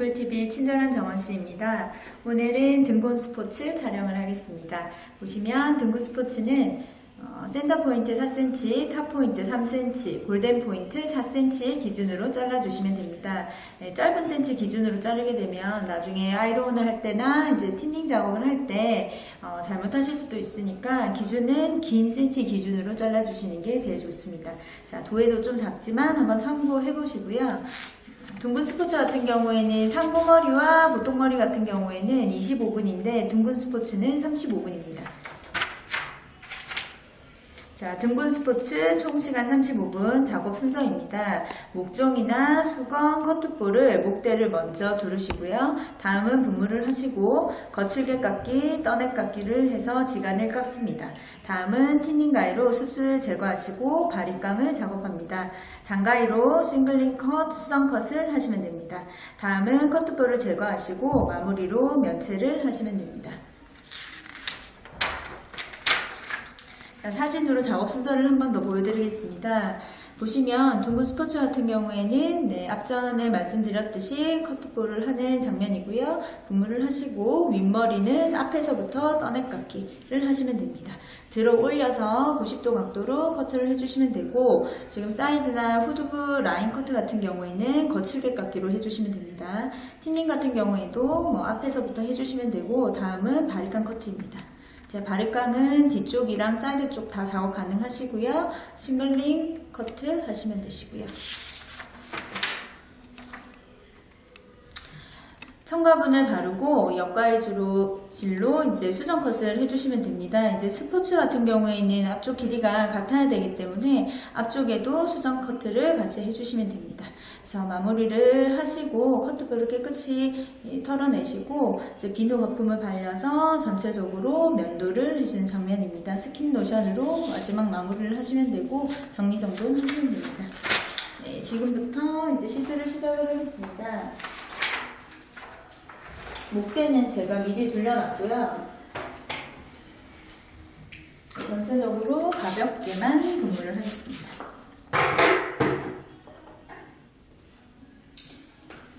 리플TV 친절한 정원씨입니다. 오늘은 등곤 스포츠 촬영을 하겠습니다. 보시면 등곤 스포츠는 센터 포인트 4cm, 탑 포인트 3cm, 골덴 포인트 4cm 기준으로 잘라주시면 됩니다. 짧은 센치 기준으로 자르게 되면 나중에 아이론을 할 때나 이제 틴닝 작업을 할 때 잘못하실 수도 있으니까 기준은 긴 센치 기준으로 잘라주시는 게 제일 좋습니다. 자, 도해도 좀 작지만 한번 참고해 보시고요. 둥근 스포츠 같은 경우에는 상고머리와 보통머리 같은 경우에는 25분인데 둥근 스포츠는 35분입니다. 자, 등곤 스포츠 총 시간 35분 작업 순서입니다. 목종이나 수건, 커트볼을 목대를 먼저 두르시고요. 다음은 분무를 하시고 거칠게 깎기, 떠내 깎기를 해서 지간을 깎습니다. 다음은 틴닝 가위로 숱을 제거하시고 바리깡을 작업합니다. 장가위로 싱글링 컷, 수선 컷을 하시면 됩니다. 다음은 커트볼을 제거하시고 마무리로 면체를 하시면 됩니다. 사진으로 작업 순서를 한 번 더 보여드리겠습니다. 보시면 둥근 스포츠 같은 경우에는 앞전에 말씀드렸듯이 커트볼을 하는 장면이고요. 분무를 하시고 윗머리는 앞에서부터 떠내깎기를 하시면 됩니다. 들어 올려서 90도 각도로 커트를 해주시면 되고, 지금 사이드나 후두부 라인 커트 같은 경우에는 거칠게 깎기로 해주시면 됩니다. 틴닝 같은 경우에도 앞에서부터 해주시면 되고, 다음은 바리깡 커트입니다. 자, 바리깡은 뒤쪽이랑 사이드 쪽 다 작업 가능하시고요. 싱글링 커트 하시면 되시고요. 첨가분을 바르고 옆가위질로 이제 수정 컷을 해주시면 됩니다. 이제 스포츠 같은 경우에는 앞쪽 길이가 같아야 되기 때문에 앞쪽에도 수정 커트를 같이 해주시면 됩니다. 그래서 마무리를 하시고 커트볼을 깨끗이 털어내시고 이제 비누 거품을 발라서 전체적으로 면도를 해주는 장면입니다. 스킨 로션으로 마지막 마무리를 하시면 되고 정리정돈 하시면 됩니다. 네, 지금부터 이제 시술을 시작을 하겠습니다. 목대는 제가 미리 돌려놨고요. 전체적으로 가볍게만 분무를 하겠습니다.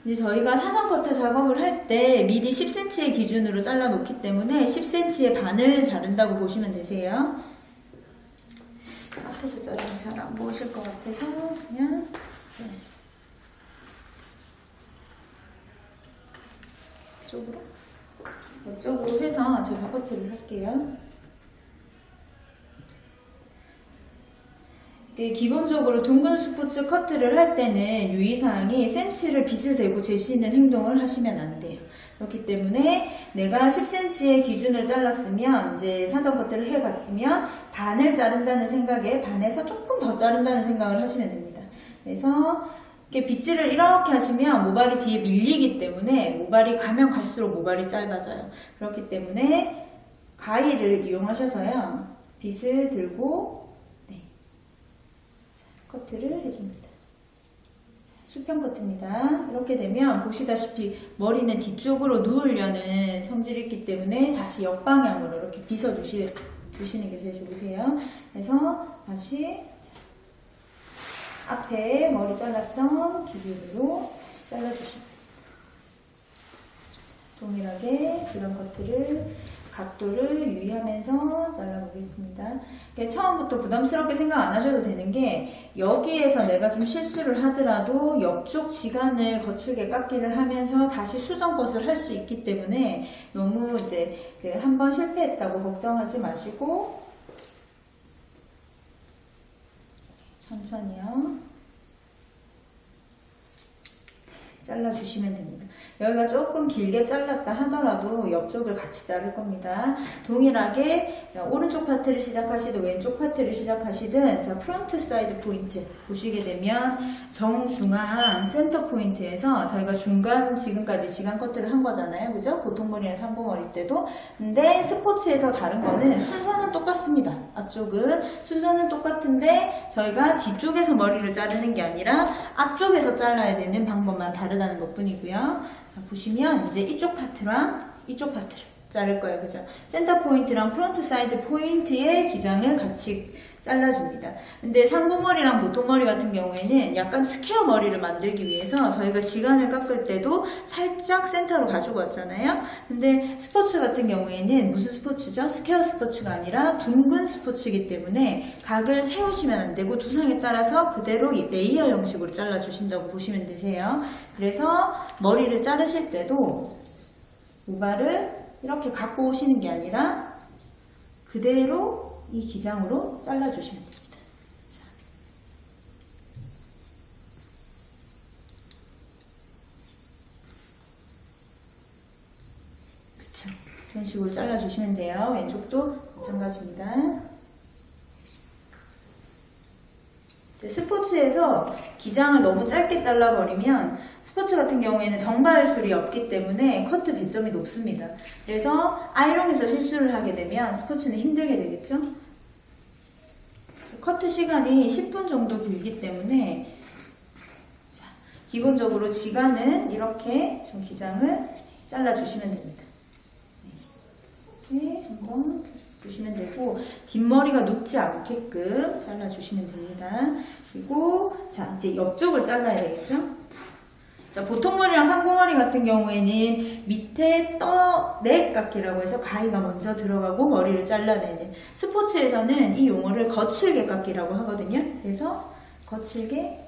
이제 저희가 사선 커트 작업을 할 때 미리 10cm의 기준으로 잘라 놓기 때문에 10cm의 반을 자른다고 보시면 되세요. 앞에서 자르면 잘 안 보이실 것 같아서 그냥 이쪽으로 해서 제가 커트를 할게요. 기본적으로 둥근 스포츠 커트를 할 때는 유의사항이 센치를 빗을 대고 재시는 행동을 하시면 안 돼요. 그렇기 때문에 내가 10cm의 기준을 잘랐으면 이제 사전 커트를 해갔으면 반을 자른다는 생각에 반에서 조금 더 자른다는 생각을 하시면 됩니다. 그래서 빗질을 이렇게 하시면 모발이 뒤에 밀리기 때문에 모발이 가면 갈수록 모발이 짧아져요. 그렇기 때문에 가위를 이용하셔서요. 빗을 들고 커트를 해줍니다. 수평 커트입니다. 이렇게 되면 보시다시피 머리는 뒤쪽으로 누우려는 성질이 있기 때문에 다시 역방향으로 이렇게 빗어 주시는 게 제일 좋으세요. 그래서 다시 앞에 머리 잘랐던 기준으로 다시 잘라주시면 됩니다. 동일하게 지방 커트를 각도를 유의하면서 잘라보겠습니다. 처음부터 부담스럽게 생각 안 하셔도 되는 게 여기에서 내가 좀 실수를 하더라도 옆쪽 지간을 거칠게 깎기를 하면서 다시 수정 컷을 할 수 있기 때문에 너무 이제 한 번 실패했다고 걱정하지 마시고 천천히요. 잘라주시면 됩니다. 여기가 조금 길게 잘랐다 하더라도 옆쪽을 같이 자를 겁니다. 동일하게 자, 오른쪽 파트를 시작하시든 왼쪽 파트를 시작하시든 자, 프론트 사이드 포인트 보시게 되면 정중앙 센터 포인트에서 저희가 중간 지금까지 지간 커트를 한 거잖아요. 그죠? 보통머리나 상고머리 때도. 근데 스포츠에서 다른 거는 순서는 똑같습니다. 앞쪽은 순서는 똑같은데 저희가 뒤쪽에서 머리를 자르는 게 아니라 앞쪽에서 잘라야 되는 방법만 다르다는 것 뿐이고요. 자, 보시면 이제 이쪽 파트랑 이쪽 파트를 자를 거예요. 그죠? 센터 포인트랑 프론트 사이드 포인트의 기장을 같이 잘라줍니다. 근데 상고머리랑 보통머리 같은 경우에는 약간 스퀘어 머리를 만들기 위해서 저희가 지간을 깎을 때도 살짝 센터로 가지고 왔잖아요. 근데 스포츠 같은 경우에는 무슨 스포츠죠? 스퀘어 스포츠가 아니라 둥근 스포츠이기 때문에 각을 세우시면 안 되고 두상에 따라서 그대로 레이어 형식으로 잘라주신다고 보시면 되세요. 그래서 머리를 자르실 때도 모발을 이렇게 갖고 오시는 게 아니라 그대로 이 기장으로 잘라주시면 됩니다. 그쵸. 이런 식으로 잘라주시면 돼요. 왼쪽도 마찬가지입니다. 스포츠에서 기장을 너무 짧게 잘라버리면 스포츠 같은 경우에는 정발술이 없기 때문에 커트 배점이 높습니다. 그래서 아이롱에서 실수를 하게 되면 스포츠는 힘들게 되겠죠? 커트 시간이 10분 정도 길기 때문에 자, 기본적으로 지간은 이렇게 좀 기장을 잘라주시면 됩니다. 이렇게 한번 주시면 되고 뒷머리가 눕지 않게끔 잘라주시면 됩니다. 그리고 자 이제 옆쪽을 잘라야 되겠죠? 자, 보통머리랑 상고머리 같은 경우에는 밑에 넥깎기라고 해서 가위가 먼저 들어가고 머리를 잘라내는, 스포츠에서는 이 용어를 거칠게 깎기라고 하거든요. 그래서 거칠게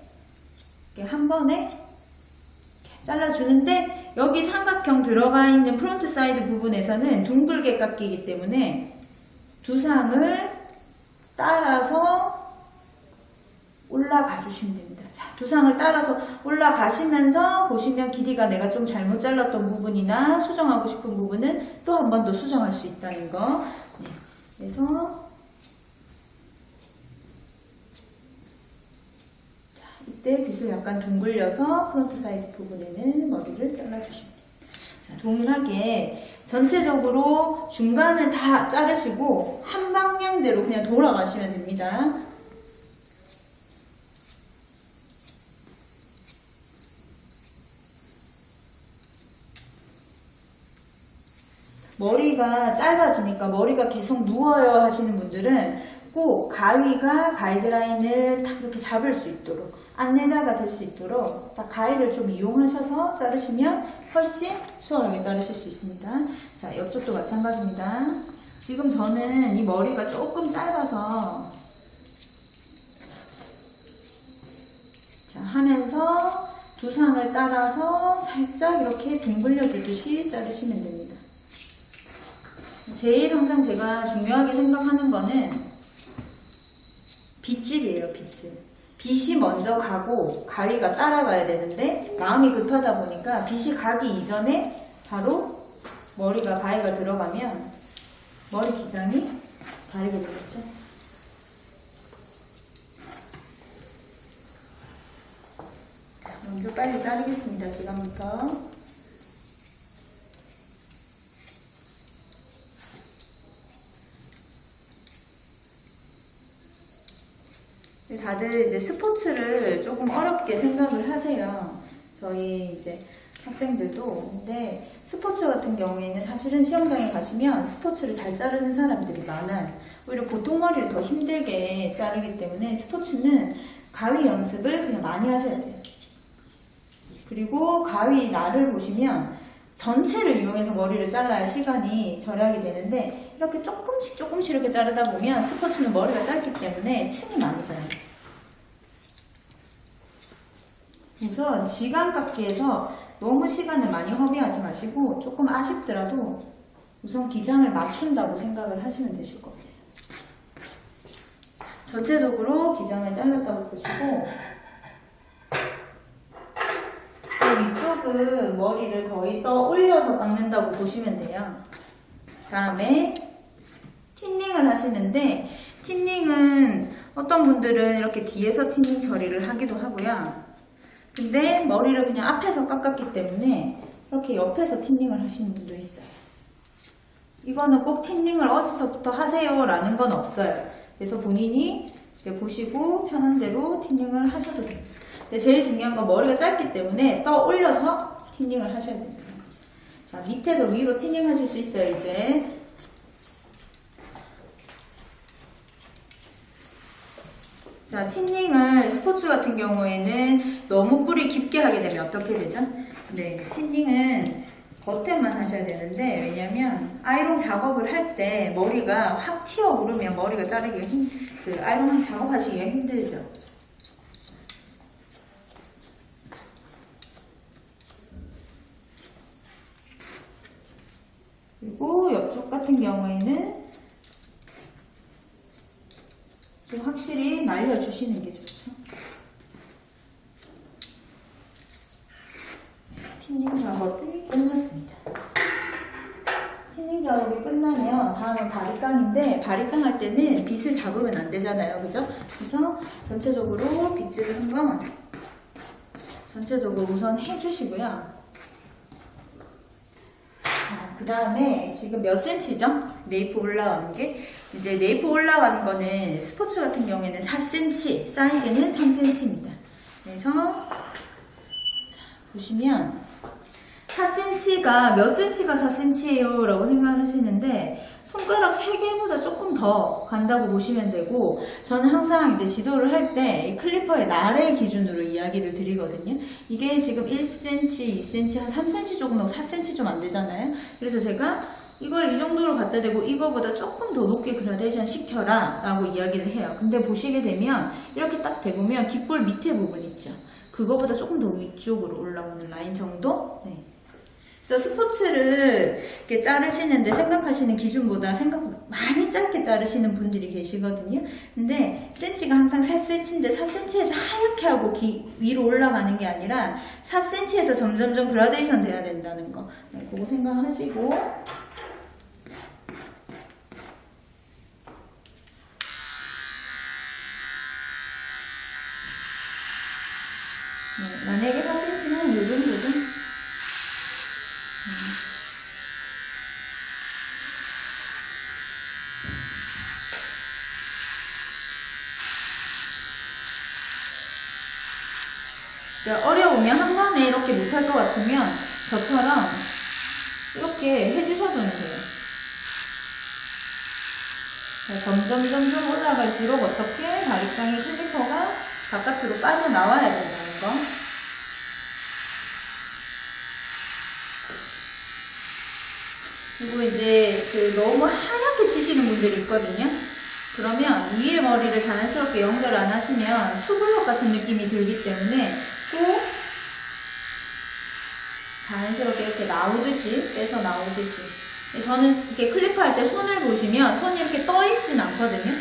이렇게 한 번에 이렇게 잘라주는데 여기 삼각형 들어가 있는 프론트 사이드 부분에서는 둥글게 깎이기 때문에 두상을 따라서 올라가 주시면 됩니다. 자, 두상을 따라서 올라가시면서 보시면 길이가 내가 좀 잘못 잘랐던 부분이나 수정하고 싶은 부분은 또 한 번 더 수정할 수 있다는 거. 네. 그래서 자, 이때 빗을 약간 둥글려서 프론트 사이드 부분에는 머리를 잘라주시면 됩니다. 자, 동일하게 전체적으로 중간을 다 자르시고 한 방향대로 그냥 돌아가시면 됩니다. 머리가 짧아지니까 머리가 계속 누워요 하시는 분들은 꼭 가위가 가이드라인을 딱 이렇게 잡을 수 있도록, 안내자가 될 수 있도록 딱 가위를 좀 이용하셔서 자르시면 훨씬 수월하게 자르실 수 있습니다. 자, 옆쪽도 마찬가지입니다. 지금 저는 이 머리가 조금 짧아서 자, 하면서 두상을 따라서 살짝 이렇게 둥글려 주듯이 자르시면 됩니다. 제일 항상 제가 중요하게 생각하는 거는 빗질이에요, 빗질. 빗이 먼저 가고 가위가 따라가야 되는데 마음이 급하다 보니까 빗이 가기 이전에 바로 머리가 가위가 들어가면 머리 기장이 다르게 되겠죠. 먼저 빨리 자르겠습니다, 지금부터. 다들 이제 스포츠를 조금 어렵게 생각을 하세요. 저희 이제 학생들도. 근데 스포츠 같은 경우에는 사실은 시험장에 가시면 스포츠를 잘 자르는 사람들이 많아요. 오히려 보통머리를 더 힘들게 자르기 때문에 스포츠는 가위 연습을 그냥 많이 하셔야 돼요. 그리고 가위 날을 보시면 전체를 이용해서 머리를 잘라야 시간이 절약이 되는데 이렇게 조금씩 이렇게 자르다 보면 스포츠는 머리가 짧기 때문에 층이 많이 자라요. 우선 지간 깎기에서 너무 시간을 많이 허비하지 마시고 조금 아쉽더라도 우선 기장을 맞춘다고 생각을 하시면 되실 것 같아요. 전체적으로 기장을 잘랐다고 보시고 위쪽은 머리를 거의 떠 올려서 깎는다고 보시면 돼요. 다음에 틴닝을 하시는데 틴닝은 어떤 분들은 이렇게 뒤에서 틴닝 처리를 하기도 하고요. 근데 머리를 그냥 앞에서 깎았기 때문에 이렇게 옆에서 틴닝을 하시는 분도 있어요. 이거는 꼭 틴닝을 어디서부터 하세요 라는 건 없어요. 그래서 본인이 보시고 편한 대로 틴닝을 하셔도 됩니다. 근데 제일 중요한 건 머리가 짧기 때문에 떠 올려서 틴닝을 하셔야 된다는 거죠. 자, 밑에서 위로 틴닝 하실 수 있어요, 이제. 자, 틴닝을 스포츠 같은 경우에는 너무 뿌리 깊게 하게 되면 어떻게 되죠? 네, 틴닝은 겉에만 하셔야 되는데, 왜냐면 아이롱 작업을 할 때 머리가 확 튀어오르면 머리가 자르기가 아이롱 작업하시기가 힘들죠. 그리고 옆쪽 같은 경우에는 좀 확실히 날려주시는 게 좋죠. 틴닝 작업이 끝났습니다. 틴닝 작업이 끝나면 다음은 바리깡인데, 바리깡 할 때는 빗을 잡으면 안 되잖아요. 그죠? 그래서 전체적으로 빗질을 한번 전체적으로 우선 해주시고요. 그 다음에 지금 몇 센치죠? 네이프 올라가는 게. 이제 네이프 올라가는 거는 스포츠 같은 경우에는 4cm, 사이즈는 3cm입니다. 그래서 자, 보시면 4cm가 몇 cm가 4cm예요? 라고 생각하시는데 손가락 3개보다 조금 더 간다고 보시면 되고, 저는 항상 이제 지도를 할 때 클리퍼의 날의 기준으로 이야기를 드리거든요. 이게 지금 1cm, 2cm, 한 3cm 조금, 4cm 좀 안 되잖아요. 그래서 제가 이걸 이 정도로 갖다 대고 이거보다 조금 더 높게 그라데이션 시켜라 라고 이야기를 해요. 근데 보시게 되면 이렇게 딱 대보면 귓볼 밑에 부분 있죠. 그거보다 조금 더 위쪽으로 올라오는 라인 정도? 네. 그래서 스포츠를 이렇게 자르시는데 생각하시는 기준보다 많이 짧게 자르시는 분들이 계시거든요. 근데 센치가 항상 4cm인데 4cm에서 하얗게 하고 위로 올라가는 게 아니라 4cm에서 점점점 그라데이션 돼야 된다는 거. 네, 그거 생각하시고. 네, 만약에 4cm면 요 정도죠. 어려우면 한번에 이렇게 못할 것 같으면 저처럼 이렇게 해주셔도 돼요. 점점 올라갈수록 어떻게 바리깡의 클리퍼가 바깥으로 빠져나와야 된다는 거. 그리고 이제 너무 하얗게 치시는 분들이 있거든요. 그러면 위에 머리를 자연스럽게 연결 안 하시면 투블럭 같은 느낌이 들기 때문에 꼭 자연스럽게 이렇게 나오듯이, 빼서 나오듯이. 저는 이렇게 클리퍼 할 때 손을 보시면 손이 이렇게 떠 있진 않거든요.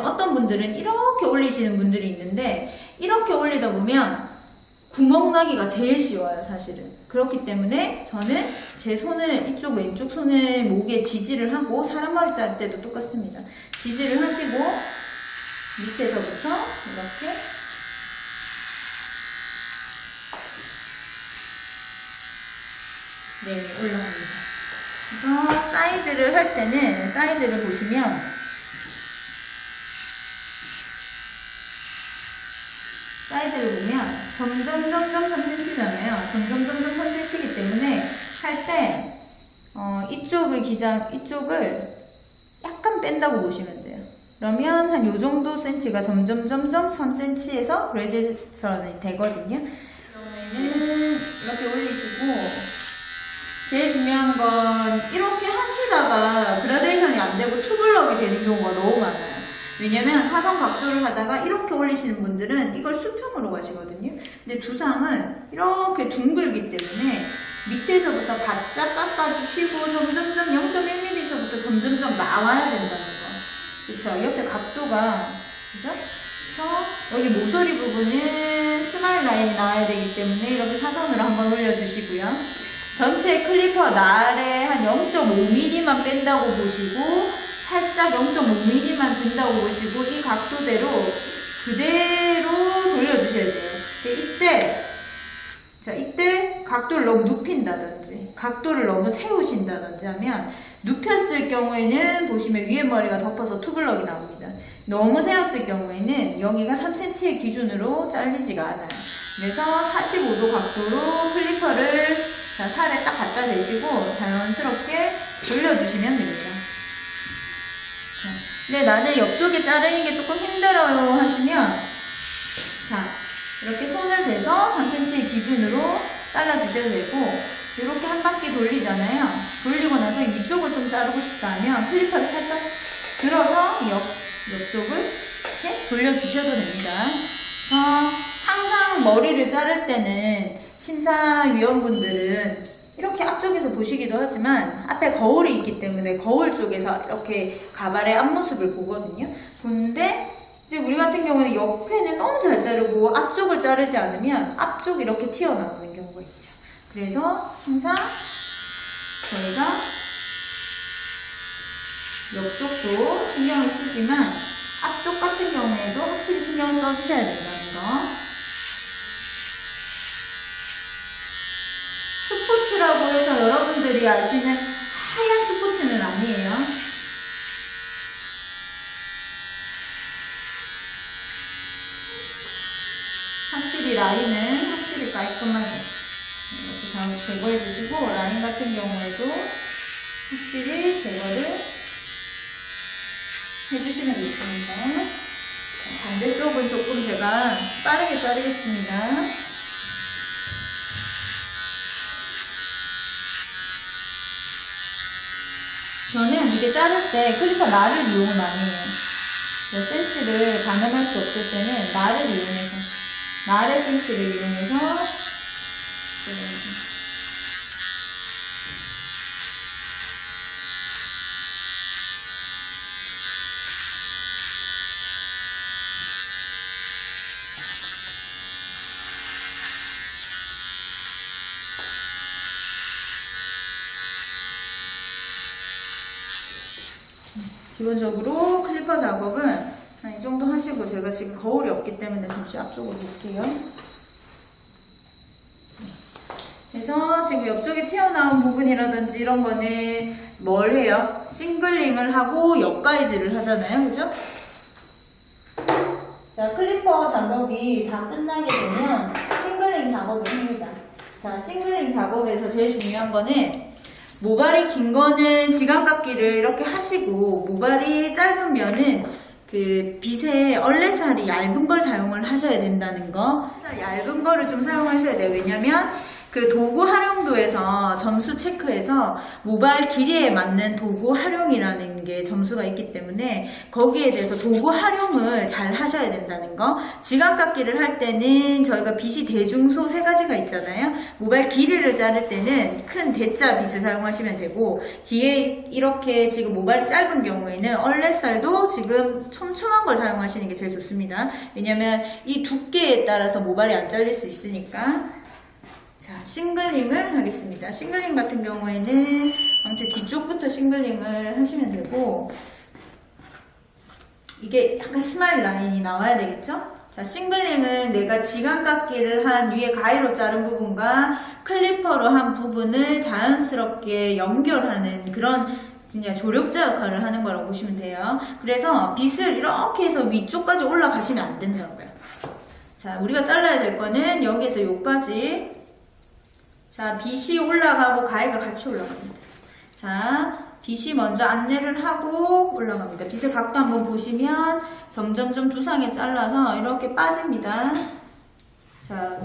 어떤 분들은 이렇게 올리시는 분들이 있는데, 이렇게 올리다 보면 구멍 나기가 제일 쉬워요, 사실은. 그렇기 때문에 저는 제 손을, 이쪽 왼쪽 손을 목에 지지를 하고, 사람 머리 자를 때도 똑같습니다. 지지를 하시고 밑에서부터 이렇게 올라갑니다. 그래서 사이드를 할 때는, 사이드를 보시면 사이드를 보면 점점 3cm잖아요. 점점 3cm이기 때문에 할 때 이쪽을 약간 뺀다고 보시면 돼요. 그러면 한 요 정도 센치가 점점 3cm에서 그라데이션이 되거든요. 그러면은 이렇게 올리시고, 제일 중요한 건 이렇게 하시다가 그라데이션이 안 되고 투블럭이 되는 경우가 너무 많아요. 왜냐면 사선 각도를 하다가 이렇게 올리시는 분들은 이걸 수평으로 가시거든요. 근데 두상은 이렇게 둥글기 때문에 밑에서부터 바짝 깎아주시고 점점 0.1mm에서부터 점점 나와야 된다는 거. 그쵸? 옆에 각도가, 그죠? 그래서 여기 모서리 부분은 스마일 라인이 나와야 되기 때문에 이렇게 사선으로 한번 올려주시고요. 전체 클리퍼 날에 한 0.5mm만 뺀다고 보시고, 살짝 0.5mm만 든다고 보시고, 이 각도대로 그대로 돌려주셔야 돼요. 이때 각도를 너무 눕힌다든지, 각도를 너무 세우신다든지 하면, 눕혔을 경우에는 보시면 위에 머리가 덮어서 투블럭이 나옵니다. 너무 세웠을 경우에는 여기가 3cm의 기준으로 잘리지가 않아요. 그래서 45도 각도로 클리퍼를 살에 딱 갖다 대시고 자연스럽게 돌려주시면 됩니다. 근데 나는 옆쪽에 자르는 게 조금 힘들어요 하시면 잘라주셔도 되고, 이렇게 한 바퀴 돌리잖아요. 돌리고 나서 위쪽을 좀 자르고 싶다 하면 클리퍼를 살짝 들어서 옆쪽을 이렇게 돌려주셔도 됩니다. 항상 머리를 자를 때는 심사위원분들은 이렇게 앞쪽에서 보시기도 하지만 앞에 거울이 있기 때문에 거울 쪽에서 이렇게 가발의 앞모습을 보거든요. 보는데 이제 우리 같은 경우는 옆에는 너무 잘 자르고 앞쪽을 자르지 않으면 앞쪽이 이렇게 튀어나오는 경우가 있죠. 그래서 항상 저희가 옆쪽도 신경을 쓰지만 앞쪽 같은 경우에도 확실히 신경을 써주셔야 된다는 거. 스포츠라고 해서 여러분들이 아시는 하얀 스포츠는 아니에요. 확실히 라인은 확실히 깔끔하게 이렇게 잘 제거해 주시고, 라인 같은 경우에도 확실히 제거를 해주시면 되겠습니다. 반대쪽은 조금 제가 빠르게 자르겠습니다. 저는 이게 자를 때 클리퍼 날을 이용을 많이 해요. 몇 센치를 가늠할 수 없을 때는 날을 이용해서, 날의 센치를 이용해서 기본적으로 클리퍼 작업은 이 정도 하시고, 제가 지금 거울이 없기 때문에 잠시 앞쪽으로 볼게요. 그래서 지금 옆쪽에 튀어나온 부분이라든지 이런 거는 뭘 해요? 싱글링을 하고 옆가이즈를 하잖아요. 그죠? 자, 클리퍼 작업이 다 끝나게 되면 싱글링 작업을 합니다. 자, 싱글링 작업에서 제일 중요한 거는 모발이 긴 거는 지간깎기를 이렇게 하시고, 모발이 짧으면은 그 빗에 얼레살이 얇은 걸 사용을 하셔야 된다는 거. 얇은 거를 좀 사용하셔야 돼요. 왜냐면 그 도구 활용도에서 점수 체크해서 모발 길이에 맞는 도구 활용이라는 게 점수가 있기 때문에 거기에 대해서 도구 활용을 잘 하셔야 된다는 거. 지간깎기를 할 때는 저희가 빗이 대중소 세 가지가 있잖아요. 모발 길이를 자를 때는 큰 대자 빗을 사용하시면 되고, 뒤에 이렇게 지금 모발이 짧은 경우에는 얼레살도 지금 촘촘한 걸 사용하시는 게 제일 좋습니다. 왜냐면 이 두께에 따라서 모발이 안 잘릴 수 있으니까. 자, 싱글링을 하겠습니다. 싱글링 같은 경우에는 아무튼 뒤쪽부터 싱글링을 하시면 되고, 이게 약간 스마일 라인이 나와야 되겠죠? 자, 싱글링은 내가 지간깎기를 한 위에 가위로 자른 부분과 클리퍼로 한 부분을 자연스럽게 연결하는 그런 진짜 조력자 역할을 하는 거라고 보시면 돼요. 그래서 빗을 이렇게 해서 위쪽까지 올라가시면 안 된다고요. 자, 우리가 잘라야 될 거는 여기에서 여기까지. 자, 빗이 올라가고 가위가 같이 올라갑니다. 자, 빗이 먼저 안내를 하고 올라갑니다. 빗의 각도 한번 보시면 점점점 두상에 잘라서 이렇게 빠집니다. 자,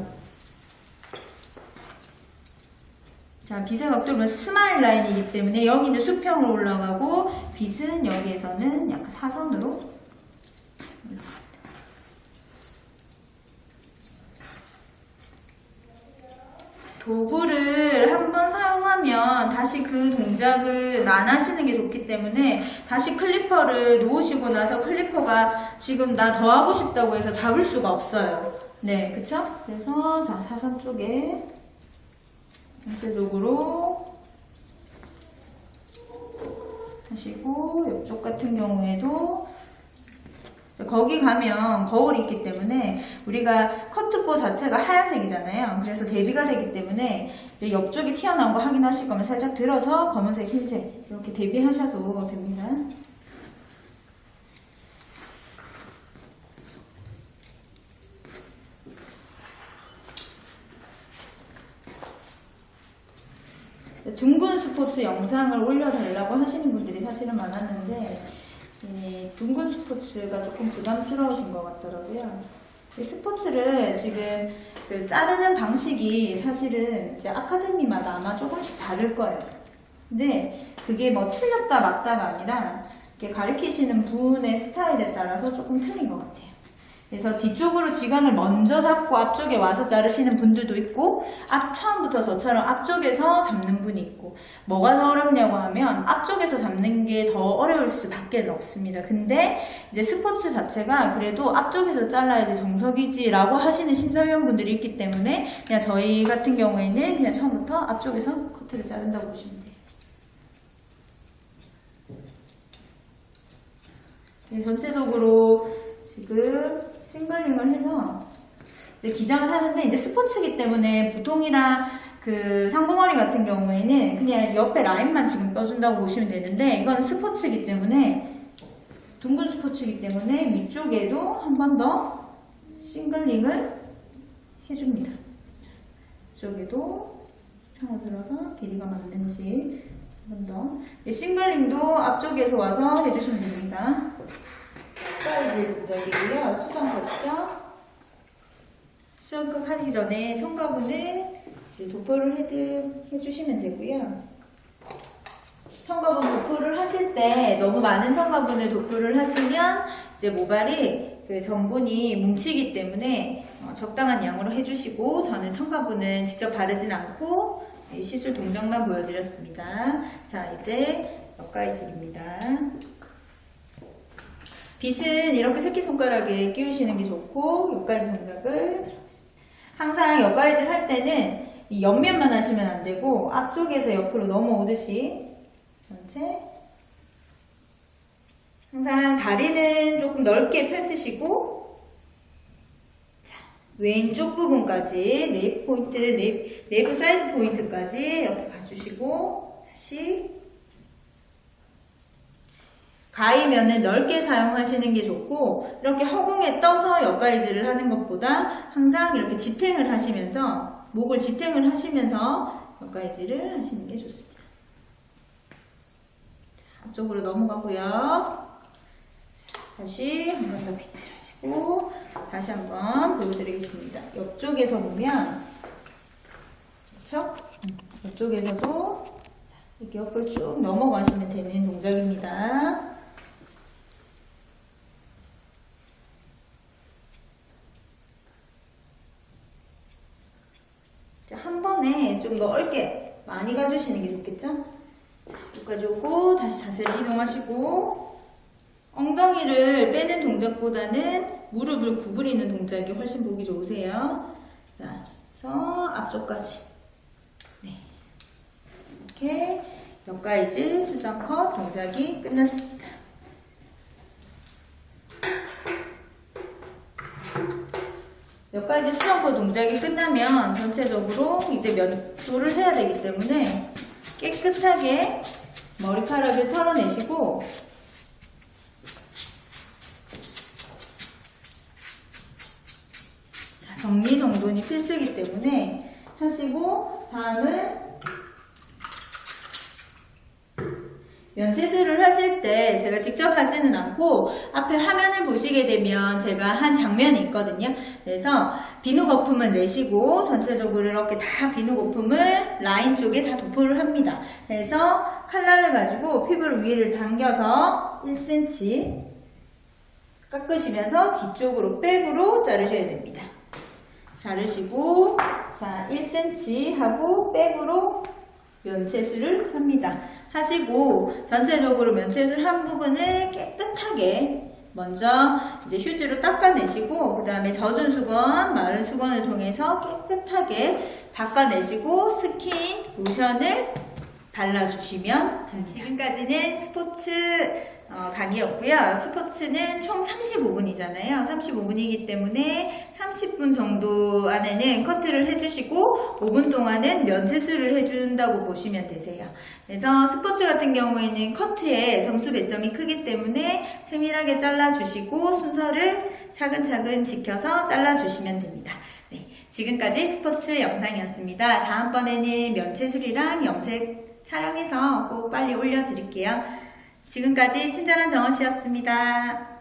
빗의 각도를 보면 스마일 라인이기 때문에 여기는 수평으로 올라가고, 빗은 여기에서는 약간 사선으로 올라갑니다. 도구를 한번 사용하면 다시 그 동작을 안 하시는 게 좋기 때문에 다시 클리퍼를 놓으시고 나서 클리퍼가 지금 나 더 하고 싶다고 해서 잡을 수가 없어요. 네, 그쵸? 그래서 자, 사선 쪽에 전체적으로 하시고, 이쪽 같은 경우에도 거기 가면 거울이 있기 때문에 우리가 커트고 자체가 하얀색이잖아요. 그래서 대비가 되기 때문에 이제 옆쪽이 튀어나온 거 확인하실 거면 살짝 들어서 검은색, 흰색 이렇게 대비하셔도 됩니다. 둥근 스포츠 영상을 올려달라고 하시는 분들이 사실은 많았는데, 둥근 스포츠가 조금 부담스러우신 것 같더라고요. 스포츠를 지금 그 자르는 방식이 사실은 이제 아카데미마다 아마 조금씩 다를 거예요. 근데 그게 뭐 틀렸다 맞다가 아니라 이렇게 가르치시는 분의 스타일에 따라서 조금 틀린 것 같아요. 그래서 뒤쪽으로 지간을 먼저 잡고 앞쪽에 와서 자르시는 분들도 있고, 처음부터 저처럼 앞쪽에서 잡는 분이 있고, 뭐가 더 어렵냐고 하면 앞쪽에서 잡는 게 더 어려울 수밖에 없습니다. 근데 이제 스포츠 자체가 그래도 앞쪽에서 잘라야지 정석이지라고 하시는 심사위원분들이 있기 때문에 그냥 저희 같은 경우에는 그냥 처음부터 앞쪽에서 커트를 자른다고 보시면 돼요. 전체적으로 지금 싱글링을 해서 이제 기장을 하는데, 이제 스포츠이기 때문에 보통이랑 그 상동어리 같은 경우에는 그냥 옆에 라인만 지금 빼준다고 보시면 되는데, 이건 스포츠이기 때문에, 둥근 스포츠이기 때문에 위쪽에도 한 번 더 싱글링을 해줍니다. 이쪽에도 편어들어서 길이가 맞는지 한 번 더. 싱글링도 앞쪽에서 와서 해주시면 됩니다. 사이즈 동작이고요. 수정컷이죠. 수정컷 하기 전에 첨가분을 이제 도포를 해주시면 되고요. 첨가분 도포를 하실 때 너무 많은 첨가분을 도포를 하시면 이제 모발이 그 전분이 뭉치기 때문에 적당한 양으로 해주시고, 저는 첨가분은 직접 바르진 않고 시술 동작만 보여드렸습니다. 자, 이제 옆가위질입니다. 빗은 이렇게 새끼손가락에 끼우시는 게 좋고, 옆가위질 동작을 들어보겠습니다. 항상 옆가위질 할 때는 이 옆면만 하시면 안 되고, 앞쪽에서 옆으로 넘어오듯이 전체. 항상 다리는 조금 넓게 펼치시고, 자, 왼쪽 부분까지 네이프 포인트, 네이프 사이드 포인트까지 이렇게 가주시고, 다시. 가위면은 넓게 사용하시는 게 좋고, 이렇게 허공에 떠서 옆가위질을 하는 것보다 항상 이렇게 지탱을 하시면서, 목을 지탱을 하시면서 옆가위질을 하시는 게 좋습니다. 자, 앞쪽으로 넘어가고요. 자, 다시 한 번 더 비틀하시고, 다시 한번 보여드리겠습니다. 옆쪽에서 보면, 그렇죠? 옆쪽에서도 이렇게 옆을 쭉 넘어가시면 되는 동작입니다. 한 번에 좀 넓게 많이 가주시는 게 좋겠죠? 자, 여기까지 오고 다시 자세를 이동하시고, 엉덩이를 빼는 동작보다는 무릎을 구부리는 동작이 훨씬 보기 좋으세요. 자, 그래서 앞쪽까지. 네. 이렇게 옆가위질 수정컷 동작이 끝났습니다. 옆가위질 수정컷 동작이 끝나면 전체적으로 이제 면도를 해야 되기 때문에 깨끗하게 머리카락을 털어내시고, 자, 정리정돈이 필수이기 때문에 하시고, 다음은 면체술을 하실 때 제가 직접 하지는 않고 앞에 화면을 보시게 되면 제가 한 장면이 있거든요. 그래서 비누 거품을 내시고 전체적으로 이렇게 다 비누 거품을 라인 쪽에 다 도포를 합니다. 그래서 칼날을 가지고 피부를 위를 당겨서 1cm 깎으시면서 뒤쪽으로 백으로 자르셔야 됩니다. 자르시고, 자, 1cm 하고 백으로 면체술을 합니다. 하시고, 전체적으로 면체술 한 부분을 깨끗하게 먼저 이제 휴지로 닦아내시고, 그 다음에 젖은 수건, 마른 수건을 통해서 깨끗하게 닦아내시고, 스킨 로션을 발라주시면 됩니다. 지금까지는 스포츠 강의였고요. 스포츠는 총 35분이잖아요. 35분이기 때문에 30분 정도 안에는 커트를 해주시고 5분 동안은 면체술을 해준다고 보시면 되세요. 그래서 스포츠 같은 경우에는 커트에 점수 배점이 크기 때문에 세밀하게 잘라주시고 순서를 차근차근 지켜서 잘라주시면 됩니다. 네, 지금까지 스포츠 영상이었습니다. 다음번에는 면체술이랑 염색 촬영해서 꼭 빨리 올려드릴게요. 지금까지 친절한 정원씨였습니다.